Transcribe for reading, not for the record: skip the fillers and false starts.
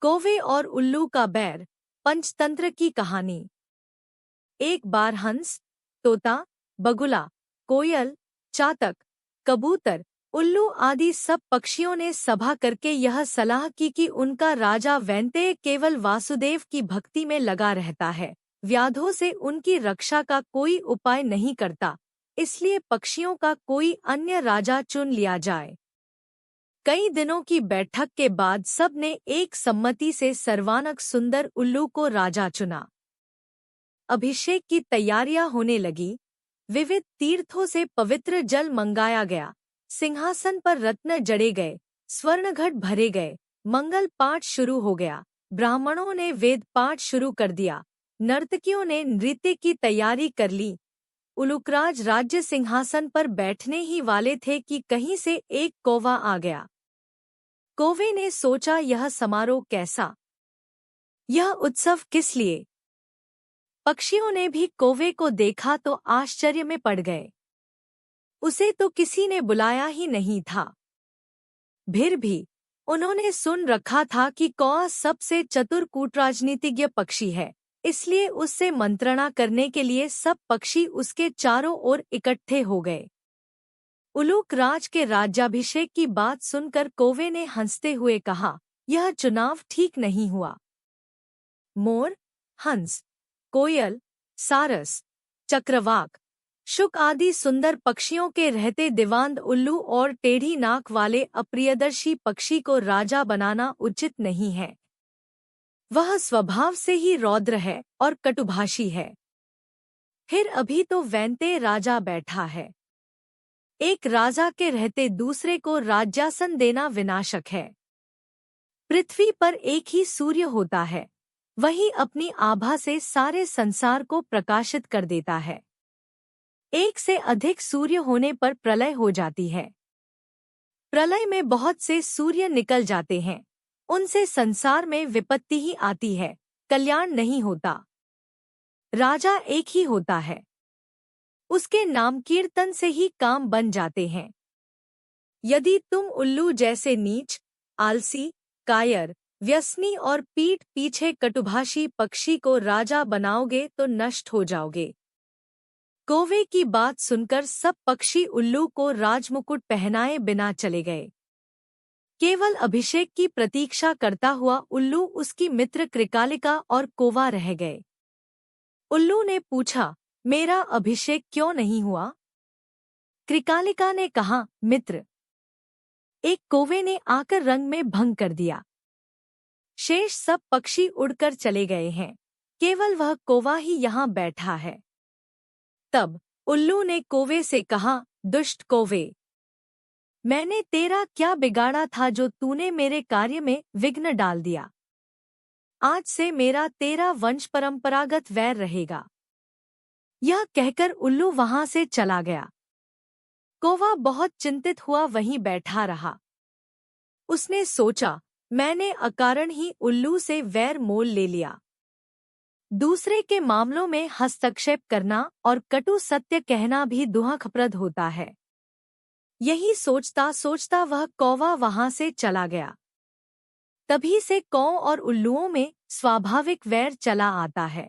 कौवे और उल्लू का बैर, पंचतंत्र की कहानी। एक बार हंस, तोता, बगुला, कोयल, चातक, कबूतर, उल्लू आदि सब पक्षियों ने सभा करके यह सलाह की कि उनका राजा वैंतेय केवल वासुदेव की भक्ति में लगा रहता है, व्याधों से उनकी रक्षा का कोई उपाय नहीं करता, इसलिए पक्षियों का कोई अन्य राजा चुन लिया जाए। कई दिनों की बैठक के बाद सब ने एक सम्मति से सर्वानक सुंदर उल्लू को राजा चुना। अभिषेक की तैयारियां होने लगी, विविध तीर्थों से पवित्र जल मंगाया गया, सिंहासन पर रत्न जड़े गए, स्वर्णघट भरे गए, मंगल पाठ शुरू हो गया, ब्राह्मणों ने वेद पाठ शुरू कर दिया, नर्तकियों ने नृत्य की तैयारी कर ली। उलूकराज राज्य सिंहासन पर बैठने ही वाले थे कि कहीं से एक कौवा आ गया। कौवे ने सोचा, यह समारोह कैसा, यह उत्सव किस लिए? पक्षियों ने भी कौवे को देखा तो आश्चर्य में पड़ गए। उसे तो किसी ने बुलाया ही नहीं था। फिर भी उन्होंने सुन रखा था कि कौवा सबसे चतुर कूटराजनीतिज्ञ पक्षी है, इसलिए उससे मंत्रणा करने के लिए सब पक्षी उसके चारों ओर इकट्ठे हो गए। उलूक राज के राज्याभिषेक की बात सुनकर कौवे ने हंसते हुए कहा, यह चुनाव ठीक नहीं हुआ। मोर, हंस, कोयल, सारस, चक्रवाक, शुक आदि सुंदर पक्षियों के रहते दिवांद उल्लू और टेढ़ी नाक वाले अप्रियदर्शी पक्षी को राजा बनाना उचित नहीं है। वह स्वभाव से ही रौद्र है और कटुभाषी है। फिर अभी तो वैंतेय राजा बैठा है। एक राजा के रहते दूसरे को राज्यासन देना विनाशक है। पृथ्वी पर एक ही सूर्य होता है, वही अपनी आभा से सारे संसार को प्रकाशित कर देता है। एक से अधिक सूर्य होने पर प्रलय हो जाती है। प्रलय में बहुत से सूर्य निकल जाते हैं, उनसे संसार में विपत्ति ही आती है, कल्याण नहीं होता। राजा एक ही होता है, उसके नाम कीर्तन से ही काम बन जाते हैं। यदि तुम उल्लू जैसे नीच, आलसी, कायर, व्यसनी और पीठ पीछे कटुभाषी पक्षी को राजा बनाओगे तो नष्ट हो जाओगे। कौवे की बात सुनकर सब पक्षी उल्लू को राजमुकुट पहनाए बिना चले गए। केवल अभिषेक की प्रतीक्षा करता हुआ उल्लू, उसकी मित्र कृकालिका और कौवा रह गए। उल्लू ने पूछा, मेरा अभिषेक क्यों नहीं हुआ? कृकालिका ने कहा, मित्र, एक कौवे ने आकर रंग में भंग कर दिया। शेष सब पक्षी उड़कर चले गए हैं, केवल वह कौवा ही यहाँ बैठा है। तब उल्लू ने कौवे से कहा, दुष्ट कौवे, मैंने तेरा क्या बिगाड़ा था जो तूने मेरे कार्य में विघ्न डाल दिया? आज से मेरा तेरा वंश परंपरागत वैर रहेगा। यह कहकर उल्लू वहां से चला गया। कौवा बहुत चिंतित हुआ वहीं बैठा रहा। उसने सोचा, मैंने अकारण ही उल्लू से वैर मोल ले लिया। दूसरे के मामलों में हस्तक्षेप करना और कटु सत्य कहना भी दुखप्रद होता है। यही सोचता सोचता वह कौवा वहां से चला गया। तभी से कौ और उल्लुओं में स्वाभाविक वैर चला आता है।